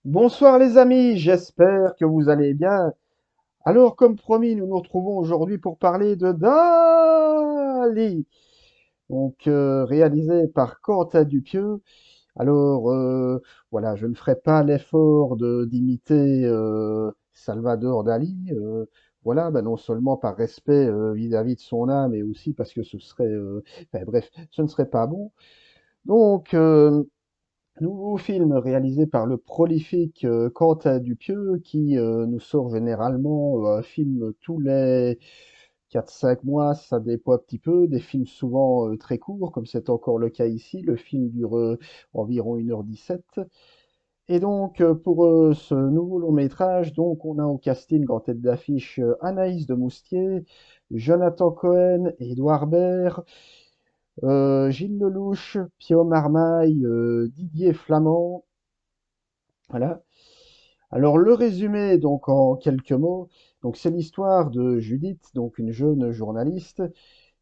Bonsoir les amis, j'espère que vous allez bien. Alors, comme promis, nous nous retrouvons aujourd'hui pour parler de Dali, réalisé par Quentin Dupieux. Alors, voilà, je ne ferai pas l'effort de d'imiter Salvador Dali. Voilà, ben non seulement par respect vis-à-vis de son âme, mais aussi parce que ce serait, enfin, bref, ce ne serait pas bon. Donc, nouveau film réalisé par le prolifique Quentin Dupieux qui nous sort généralement un film tous les 4 5 mois, ça dépend un petit peu, des films souvent très courts, comme c'est encore le cas ici. Le film dure environ 1h17. Et donc, pour ce nouveau long métrage, donc, on a au casting en tête d'affiche Anaïs de Moustier, Jonathan Cohen, Édouard Baird, Gilles Lelouch, Pio Marmaille, Didier Flamand. Voilà. Alors le résumé, donc en quelques mots, donc c'est l'histoire de Judith, donc une jeune journaliste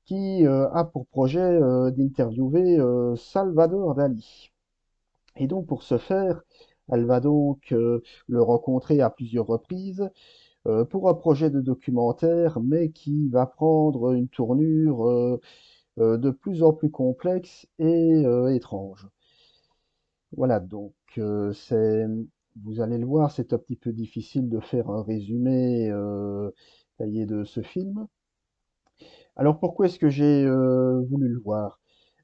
qui a pour projet d'interviewer Salvador Dali. Et donc pour ce faire, elle va donc le rencontrer à plusieurs reprises pour un projet de documentaire, mais qui va prendre une tournure de plus en plus complexe et étrange. Voilà, donc vous allez le voir, c'est un petit peu difficile de faire un résumé taillé de ce film. Alors pourquoi est-ce que j'ai voulu le voir?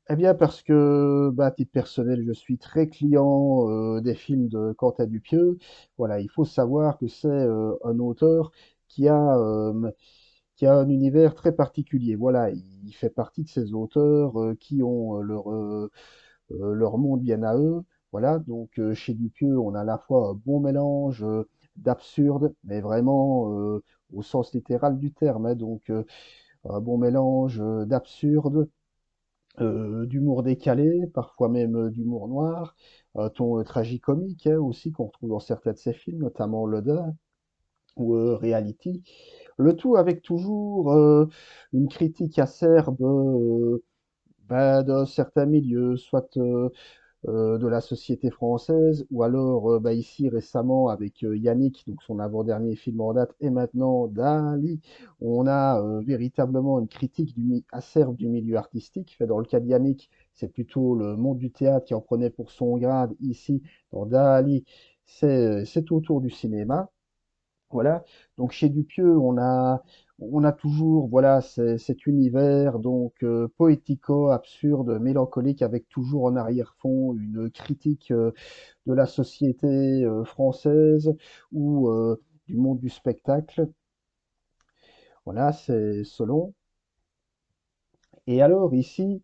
Eh bien parce que, bah, à titre personnel, je suis très client des films de Quentin Dupieux. Voilà, il faut savoir que c'est un auteur qui a, euh, qui a un univers très particulier. Voilà, il fait partie de ces auteurs qui ont leur monde bien à eux. Voilà, donc chez Dupieux, on a à la fois un bon mélange d'absurde, mais vraiment au sens littéral du terme, hein, donc un bon mélange d'absurde, d'humour décalé, parfois même d'humour noir, un ton tragicomique hein, aussi qu'on retrouve dans certains de ses films, notamment Le Dain ou Reality. Le tout avec toujours une critique acerbe ben, d'un certain milieu, soit de la société française, ou alors bah, ici récemment avec Yannick, donc son avant-dernier film en date, et maintenant Dali, on a véritablement une critique acerbe du milieu artistique. Fait, dans le cas de Yannick, c'est plutôt le monde du théâtre qui en prenait pour son grade. Ici, dans Dali, c'est autour du cinéma. Voilà. Donc chez Dupieux, on a toujours voilà cet univers donc poético, absurde, mélancolique, avec toujours en arrière-fond une critique de la société française ou du monde du spectacle. Voilà, c'est selon. Et alors ici,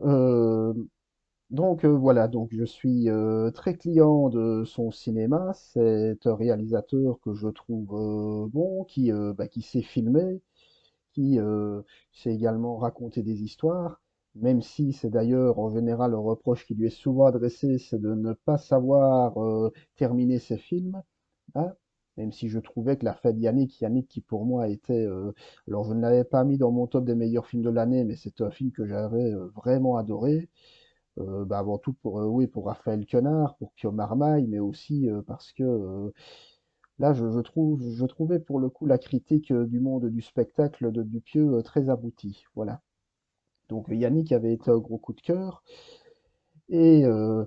euh, voilà, donc je suis très client de son cinéma. C'est un réalisateur que je trouve bon, qui sait filmer, qui sait également raconter des histoires, même si c'est d'ailleurs en général un reproche qui lui est souvent adressé, c'est de ne pas savoir terminer ses films, hein. Même si je trouvais que la fin de Yannick qui pour moi était, alors je ne l'avais pas mis dans mon top des meilleurs films de l'année, mais c'est un film que j'avais vraiment adoré. Bah, avant tout pour, oui, pour Raphaël Quenard, pour Pio Marmaille, mais aussi parce que là, je trouvais pour le coup la critique du monde du spectacle de Dupieux très aboutie. Voilà. Donc Yannick avait été un gros coup de cœur. Et, euh,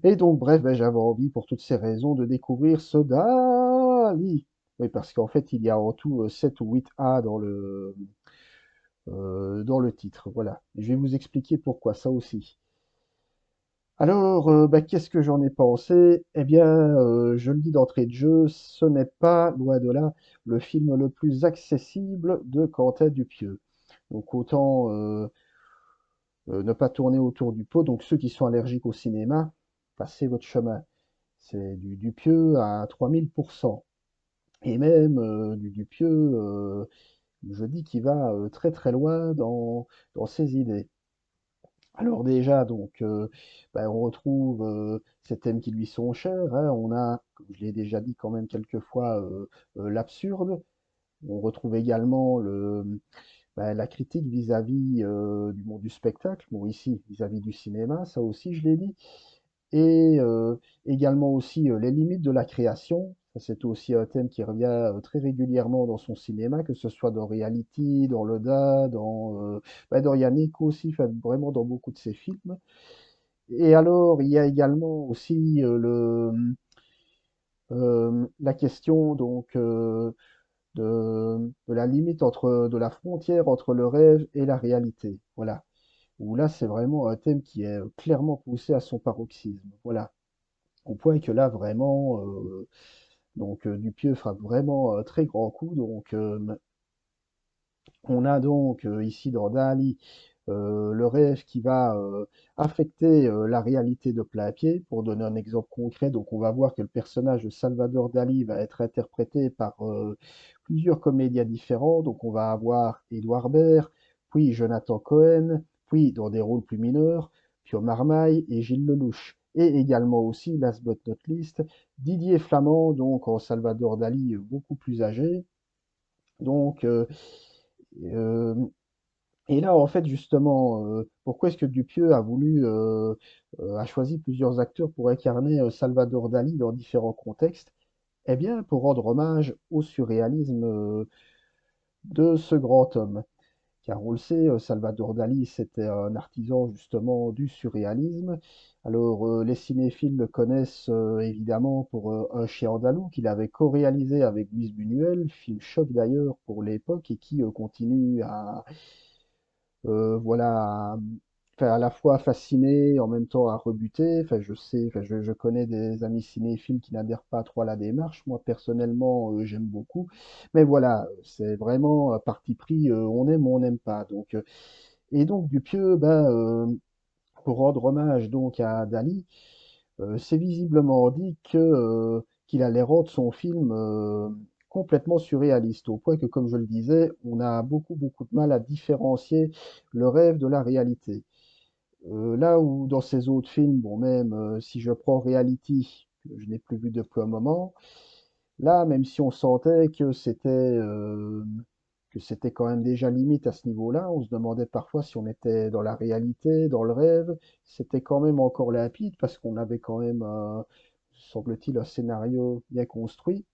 et donc, bref, ben, j'avais envie, pour toutes ces raisons, de découvrir ce Dali. Oui, parce qu'en fait, il y a en tout 7 ou 8 A dans le titre. Voilà. Je vais vous expliquer pourquoi ça aussi. Alors, bah, qu'est-ce que j'en ai pensé? Eh bien, je le dis d'entrée de jeu, ce n'est pas, loin de là, le film le plus accessible de Quentin Dupieux. Donc autant ne pas tourner autour du pot. Donc ceux qui sont allergiques au cinéma, passez votre chemin. C'est du Dupieux à 3000%. Et même du Dupieux, je dis qu'il va très très loin dans ses idées. Alors déjà, donc, ben, on retrouve ces thèmes qui lui sont chers, hein. On a, comme je l'ai déjà dit quand même quelques fois, l'absurde. On retrouve également ben, la critique vis-à-vis du monde du spectacle. Bon, ici, vis-à-vis du cinéma, ça aussi, je l'ai dit. Et, Également aussi les limites de la création. Ça, c'est aussi un thème qui revient très régulièrement dans son cinéma, que ce soit dans Reality, dans Loda, dans Yannick aussi, enfin, vraiment dans beaucoup de ses films. Et alors, il y a également aussi la question de la limite de la frontière entre le rêve et la réalité. Voilà. Où là, c'est vraiment un thème qui est clairement poussé à son paroxysme. Voilà. Au point que là, vraiment, Dupieux frappe vraiment un très grand coup. On a donc ici dans Dali le rêve qui va affecter la réalité de plein pied. Pour donner un exemple concret, donc on va voir que le personnage de Salvador Dali va être interprété par plusieurs comédiens différents. Donc on va avoir Édouard Baird, puis Jonathan Cohen, puis dans des rôles plus mineurs, Pio Marmaille et Gilles Lelouch. Et également aussi, last but not least, Didier Flamand, donc en Salvador Dali beaucoup plus âgé. Donc, euh, et là, en fait, justement, pourquoi est-ce que Dupieux a choisi plusieurs acteurs pour incarner Salvador Dali dans différents contextes? Eh bien, pour rendre hommage au surréalisme de ce grand homme. Car on le sait, Salvador Dali, c'était un artisan justement du surréalisme. Alors, les cinéphiles le connaissent évidemment pour Un chien andalou qu'il avait co-réalisé avec Luis Buñuel, film choc d'ailleurs pour l'époque et qui continue voilà, enfin, à la fois fasciné et en même temps à rebuter. Enfin, je sais, enfin, je connais des amis cinéphiles qui n'adhèrent pas trop à la démarche. Moi, personnellement, j'aime beaucoup. Mais voilà, c'est vraiment un parti pris, on aime ou on n'aime pas. Et donc, Dupieux, pour rendre hommage donc à Dali, c'est visiblement dit qu'il allait rendre son film complètement surréaliste, au point que, comme je le disais, on a beaucoup de mal à différencier le rêve de la réalité. Là où dans ses autres films, bon, même si je prends Reality, que je n'ai plus vu depuis un moment, là, même si on sentait que c'était quand même déjà limite à ce niveau-là, on se demandait parfois si on était dans la réalité, dans le rêve, c'était quand même encore limpide parce qu'on avait quand même, semble-t-il, un scénario bien construit.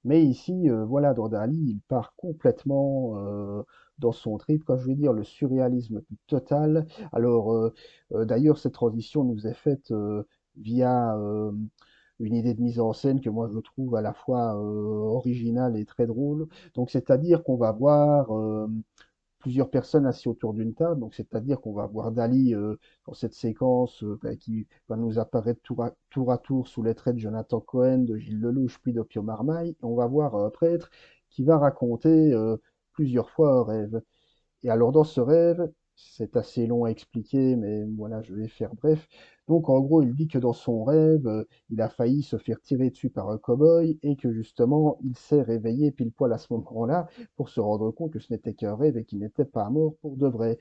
Mais ici, voilà, dans Dali, il part complètement dans son trip, quand je veux dire, le surréalisme plus total. Alors, d'ailleurs, cette transition nous est faite via une idée de mise en scène que moi je trouve à la fois originale et très drôle. Donc, c'est-à-dire qu'on va voir plusieurs personnes assises autour d'une table. Donc, c'est-à-dire qu'on va voir Dali dans cette séquence qui va nous apparaître tour à tour sous les traits de Jonathan Cohen, de Gilles Lelouch, puis de Pio Marmaille. Et on va voir un prêtre qui va raconter plusieurs fois un rêve. Et alors dans ce rêve, c'est assez long à expliquer, mais voilà, je vais faire bref. Donc en gros, il dit que dans son rêve, il a failli se faire tirer dessus par un cow-boy et que justement, il s'est réveillé pile poil à ce moment-là pour se rendre compte que ce n'était qu'un rêve et qu'il n'était pas mort pour de vrai.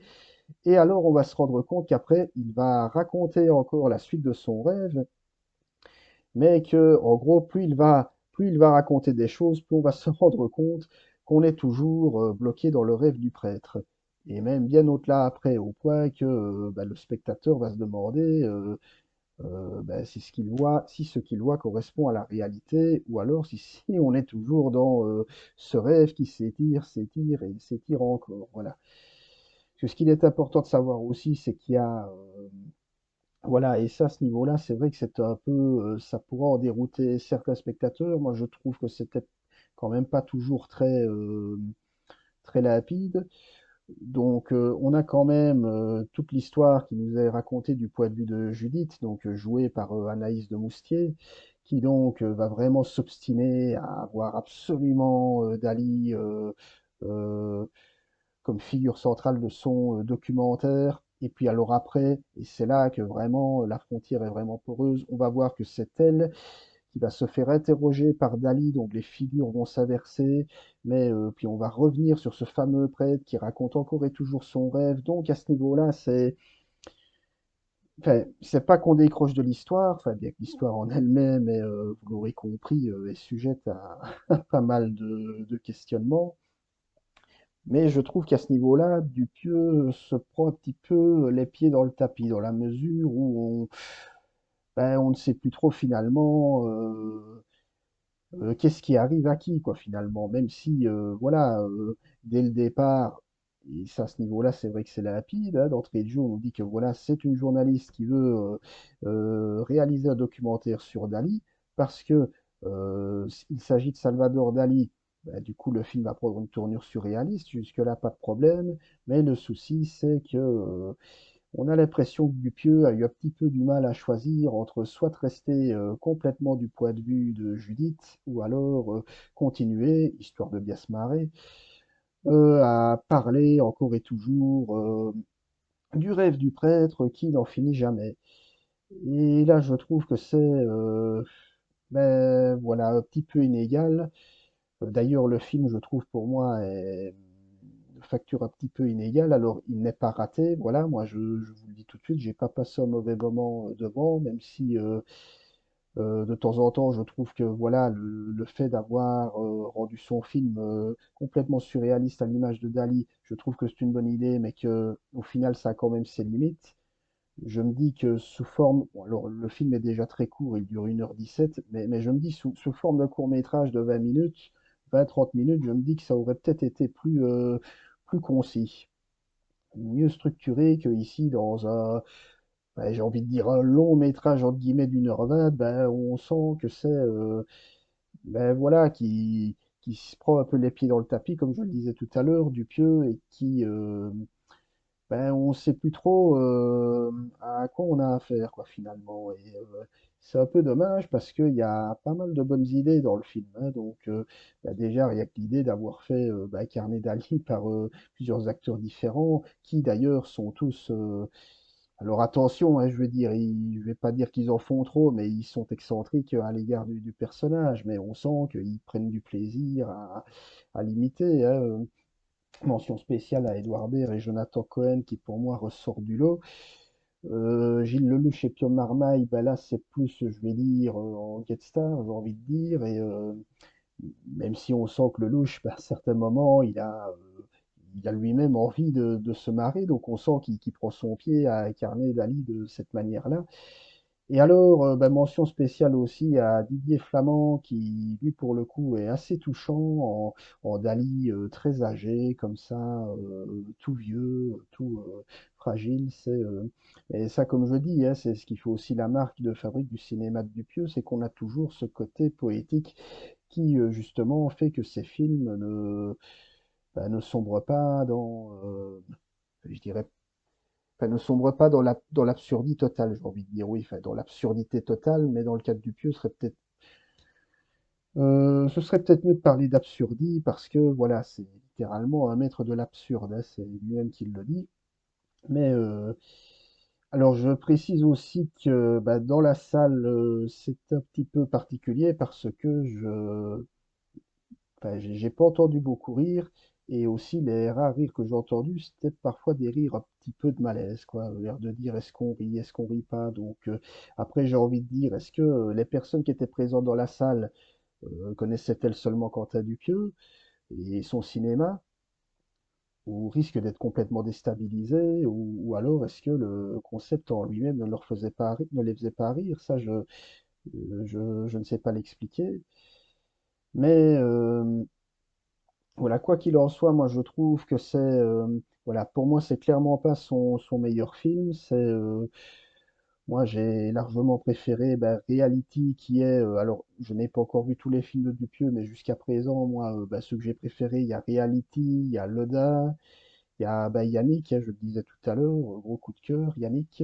Et alors, on va se rendre compte qu'après, il va raconter encore la suite de son rêve, mais que, en gros, plus il va raconter des choses, plus on va se rendre compte qu'on est toujours bloqué dans le rêve du prêtre. Et même bien au-delà après, au point que le spectateur va se demander si ce qu'il voit correspond à la réalité, ou alors si on est toujours dans ce rêve qui s'étire et s'étire encore. Voilà. Parce que ce qu'il est important de savoir aussi, c'est qu'il y a voilà, et ça, à ce niveau-là, c'est vrai que c'est un peu, ça pourra en dérouter certains spectateurs. Moi, je trouve que c'était quand même pas toujours très limpide. Donc, on a quand même toute l'histoire qui nous est racontée du point de vue de Judith, donc jouée par Anaïs de Moustier, qui donc va vraiment s'obstiner à avoir absolument Dali euh, comme figure centrale de son documentaire. Et puis alors après, et c'est là que vraiment la frontière est vraiment poreuse, on va voir que c'est elle qui va se faire interroger par Dali, donc les figures vont s'inverser, mais puis on va revenir sur ce fameux prêtre qui raconte encore et toujours son rêve. Donc à ce niveau-là, enfin, c'est pas qu'on décroche de l'histoire, enfin bien que l'histoire en elle-même, vous l'aurez compris, est sujette à pas mal de questionnements. Mais je trouve qu'à ce niveau-là, Dupieux se prend un petit peu les pieds dans le tapis, dans la mesure où ben, on ne sait plus trop finalement qu'est-ce qui arrive à qui, quoi, finalement. Même si, voilà, dès le départ, et ça, à ce niveau-là, c'est vrai que c'est limpide, hein, d'entrée de jeu, on nous dit que voilà, c'est une journaliste qui veut réaliser un documentaire sur Dali, parce que il s'agit de Salvador Dali. Ben, du coup, le film va prendre une tournure surréaliste, jusque-là, pas de problème, mais le souci, c'est que on a l'impression que Dupieux a eu un petit peu du mal à choisir entre soit rester complètement du point de vue de Judith, ou alors continuer, histoire de bien se marrer, à parler encore et toujours du rêve du prêtre qui n'en finit jamais. Et là, je trouve que c'est ben, voilà, un petit peu inégal. D'ailleurs, le film, je trouve pour moi, est de facture un petit peu inégale. Alors, il n'est pas raté. Voilà, moi, je vous le dis tout de suite, j'ai pas passé un mauvais moment devant, même si de temps en temps, je trouve que voilà, le fait d'avoir rendu son film complètement surréaliste à l'image de Dali, je trouve que c'est une bonne idée, mais que au final, ça a quand même ses limites. Je me dis que sous forme, bon, alors le film est déjà très court, il dure 1h17, mais je me dis sous forme d'un court-métrage de 20 minutes, 20-30 minutes, je me dis que ça aurait peut-être été plus concis, mieux structuré que ici dans un, ben, j'ai envie de dire un long métrage entre guillemets d'1h20, ben, on sent que c'est, ben voilà, qui se prend un peu les pieds dans le tapis, comme je le disais tout à l'heure, Dupieux, et qui, ben, on sait plus trop à quoi on a affaire, quoi, finalement. Et c'est un peu dommage parce qu'il y a pas mal de bonnes idées dans le film, hein. Donc, ben, déjà, rien que l'idée d'avoir fait ben, Carnet d'Ali par plusieurs acteurs différents, qui d'ailleurs sont tous. Alors attention, hein, je veux dire, je vais pas dire qu'ils en font trop, mais ils sont excentriques à l'égard du personnage. Mais on sent qu'ils prennent du plaisir à l'imiter, hein. Mention spéciale à Edouard Baird et Jonathan Cohen qui pour moi ressort du lot. Gilles Lelouch et Pio Marmaille, ben là c'est plus, je vais dire, en guest star, j'ai envie de dire. Et même si on sent que Lelouch, ben, à certains moments, il a lui-même envie de se marrer, donc on sent qu'il prend son pied à incarner Dali de cette manière-là. Et alors, ben, mention spéciale aussi à Didier Flamand, qui, lui, pour le coup, est assez touchant en Dali très âgé, comme ça, tout vieux, tout fragile. Et ça, comme je dis, hein, c'est ce qui fait aussi la marque de fabrique du cinéma de Dupieux, c'est qu'on a toujours ce côté poétique qui, justement, fait que ces films ben, ne sombrent pas dans, je dirais, enfin, ne sombre pas dans l'absurdité totale, j'ai envie de dire, oui, enfin, dans l'absurdité totale, mais dans le cadre du pieux, ce serait peut-être mieux de parler d'absurdie, parce que, voilà, c'est littéralement un maître de l'absurde, hein, c'est lui-même qui le dit. Mais, alors, je précise aussi que bah, dans la salle, c'est un petit peu particulier, parce que enfin, j'ai pas entendu beaucoup rire, et aussi les rares rires que j'ai entendus, c'était parfois des rires un petit peu de malaise, quoi, l'air de dire est-ce qu'on rit pas, donc après j'ai envie de dire, est-ce que les personnes qui étaient présentes dans la salle connaissaient-elles seulement Quentin Dupieux et son cinéma, ou risquent d'être complètement déstabilisées, ou alors est-ce que le concept en lui-même ne leur faisait pas ne les faisait pas rire, ça je ne sais pas l'expliquer, mais voilà, quoi qu'il en soit, moi je trouve que c'est, voilà, pour moi c'est clairement pas son meilleur film. Moi j'ai largement préféré ben, Reality, qui est, alors je n'ai pas encore vu tous les films de Dupieux, mais jusqu'à présent, moi, ben, ceux que j'ai préférés, il y a Reality, il y a Loda, il y a ben, Yannick, hein, je le disais tout à l'heure, gros coup de cœur, Yannick.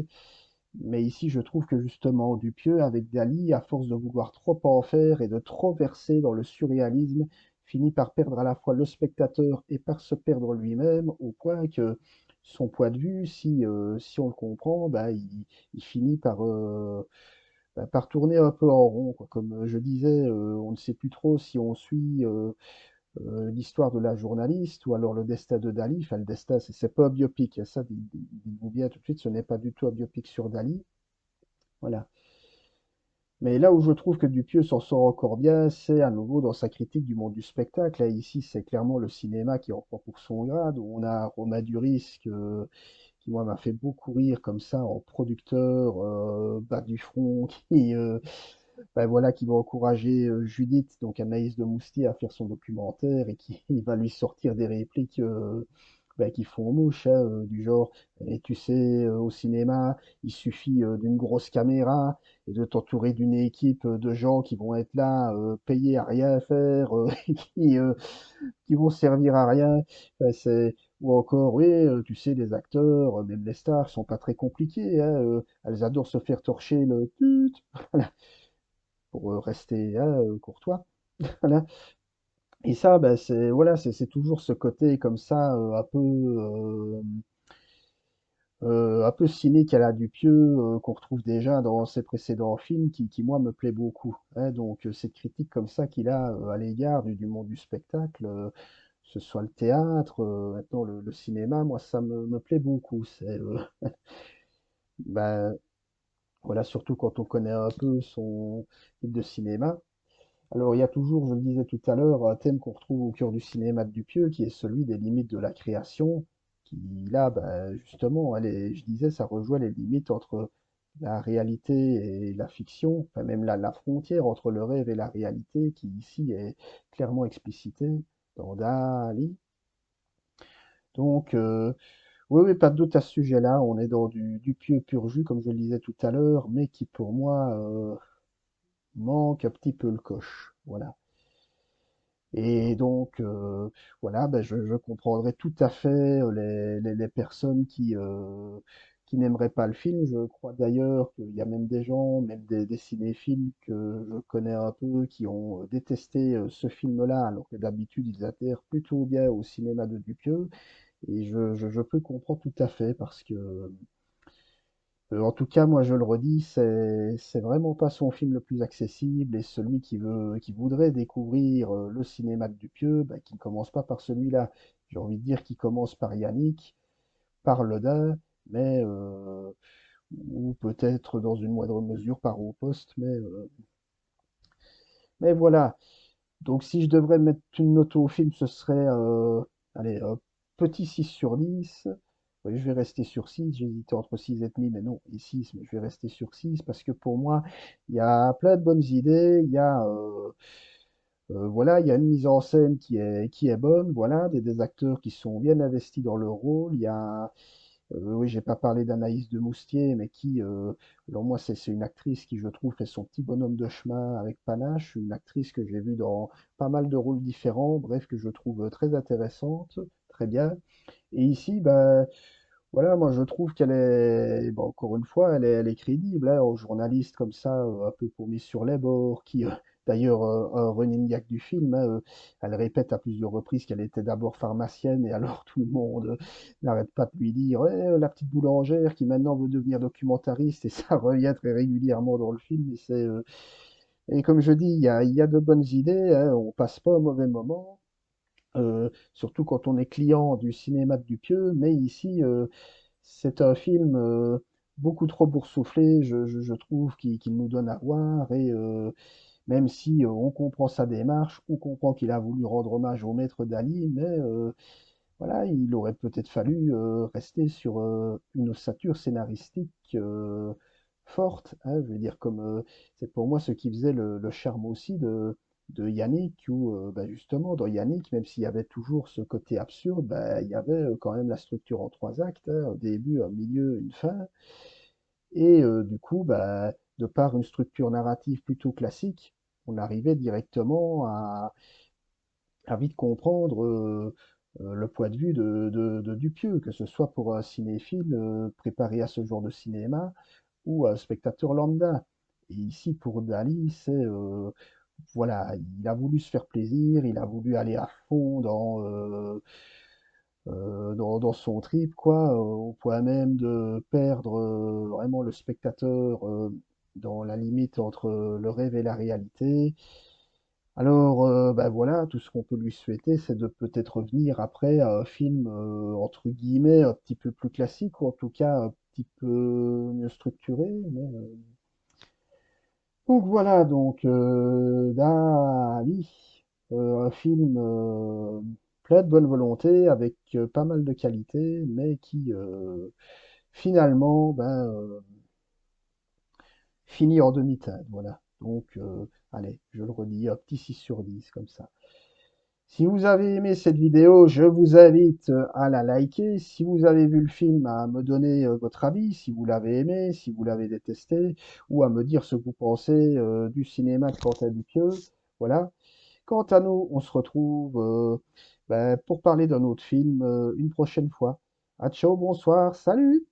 Mais ici, je trouve que justement, Dupieux, avec Dali, à force de vouloir trop en faire et de trop verser dans le surréalisme, finit par perdre à la fois le spectateur et par se perdre lui-même, au point que son point de vue, si on le comprend, bah, il finit par tourner un peu en rond, quoi. Comme je disais, on ne sait plus trop si on suit l'histoire de la journaliste ou alors le destin de Dali. Enfin, le destin, c'est pas un biopic, hein, ça, dites-vous bien tout de suite, ce n'est pas du tout un biopic sur Dali. Voilà. Mais là où je trouve que Dupieux s'en sort encore bien, c'est à nouveau dans sa critique du monde du spectacle. Là, ici, c'est clairement le cinéma qui en prend pour son grade. On a Romain Duris qui moi m'a fait beaucoup rire comme ça en producteur bas du front qui ben voilà qui va encourager Judith, donc Anaïs de Moustier, à faire son documentaire et qui il va lui sortir des répliques ben, qui font mouche, hein, du genre, et tu sais, au cinéma, il suffit d'une grosse caméra et de t'entourer d'une équipe de gens qui vont être là, payés à rien faire, qui, euh, qui vont servir à rien. Ou encore, oui, tu sais, les acteurs, même les stars, sont pas très compliqués, hein, elles adorent se faire torcher le tut pour rester hein, courtois. Voilà. Et ça, ben, c'est voilà, c'est toujours ce côté comme ça, un peu cynique à la Dupieux, qu'on retrouve déjà dans ses précédents films, qui moi me plaît beaucoup. Hein. Donc cette critique comme ça qu'il a à l'égard du monde du spectacle, que ce soit le théâtre, maintenant le cinéma, moi ça me plaît beaucoup. Ben, voilà, surtout quand on connaît un peu son type de cinéma. Alors il y a toujours, je le disais tout à l'heure, un thème qu'on retrouve au cœur du cinéma de Dupieux, qui est celui des limites de la création, qui là, ben, justement, je disais, ça rejoint les limites entre la réalité et la fiction, enfin même la frontière entre le rêve et la réalité, qui ici est clairement explicitée dans Dali. Donc, oui, oui, pas de doute à ce sujet-là, on est dans du pieux pur jus, comme je le disais tout à l'heure, mais qui pour moi manque un petit peu le coche. Voilà. Et donc, voilà, ben, je comprendrais tout à fait les personnes qui n'aimeraient pas le film. Je crois d'ailleurs qu'il y a même des gens, même des cinéphiles que je connais un peu, qui ont détesté ce film-là, alors que d'habitude ils adhèrent plutôt bien au cinéma de Dupieux. Et je peux comprendre tout à fait, parce que en tout cas, moi je le redis, c'est vraiment pas son film le plus accessible, et celui qui voudrait découvrir le cinéma de Dupieux, bah, qui ne commence pas par celui-là. J'ai envie de dire qu'il commence par Yannick, par Lodin, mais ou peut-être dans une moindre mesure par Au Poste, mais voilà. Donc si je devrais mettre une note au film, ce serait allez, un petit 6 sur 10. Oui, je vais rester sur 6. J'hésitais entre 6,5, mais non, et 6, mais je vais rester sur 6 parce que pour moi, il y a plein de bonnes idées. Voilà, il y a une mise en scène qui est bonne. Voilà, des acteurs qui sont bien investis dans leur rôle. Il y a, oui, j'ai pas parlé d'Anaïs de Moustier, mais alors moi, c'est une actrice qui, je trouve, fait son petit bonhomme de chemin avec panache. Une actrice que j'ai vue dans pas mal de rôles différents, bref, que je trouve très intéressante, très bien. Et ici, ben, voilà, moi je trouve qu'elle est, bon, encore une fois, elle est crédible, hein, aux journalistes comme ça, un peu paumés sur les bords, d'ailleurs, un running gag du film, hein, elle répète à plusieurs reprises qu'elle était d'abord pharmacienne, et alors tout le monde n'arrête pas de lui dire, ouais, la petite boulangère qui maintenant veut devenir documentariste, et ça revient très régulièrement dans le film, et comme je dis, il y a de bonnes idées, hein, on passe pas un mauvais moment. Surtout quand on est client du cinéma de Dupieux, mais ici, c'est un film beaucoup trop boursouflé, je trouve, qu'il nous donne à voir, et même si on comprend sa démarche, on comprend qu'il a voulu rendre hommage au maître d'Ali, mais voilà, il aurait peut-être fallu rester sur une ossature scénaristique forte, hein, je veux dire, comme c'est pour moi ce qui faisait le charme aussi de Yannick, où bah, justement dans Yannick, même s'il y avait toujours ce côté absurde, bah, il y avait quand même la structure en trois actes, hein, un début, un milieu, une fin, et du coup, bah, de par une structure narrative plutôt classique, on arrivait directement à vite comprendre le point de vue de Dupieux, que ce soit pour un cinéphile préparé à ce genre de cinéma ou un spectateur lambda. Et ici, pour Dali, voilà, il a voulu se faire plaisir, il a voulu aller à fond dans son trip, quoi, au point même de perdre vraiment le spectateur dans la limite entre le rêve et la réalité. Alors, bah voilà, tout ce qu'on peut lui souhaiter, c'est de peut-être revenir après à un film, entre guillemets, un petit peu plus classique, ou en tout cas un petit peu mieux structuré. Donc voilà, donc Dali, un film plein de bonne volonté, avec pas mal de qualité, mais qui finalement finit en demi-teinte. Voilà. Donc, allez, je le redis, un petit 6 sur 10 comme ça. Si vous avez aimé cette vidéo, je vous invite à la liker. Si vous avez vu le film, à me donner votre avis, si vous l'avez aimé, si vous l'avez détesté, ou à me dire ce que vous pensez du cinéma de Quentin Dupieux. Voilà. Quant à nous, on se retrouve pour parler d'un autre film une prochaine fois. À ciao, bonsoir, salut!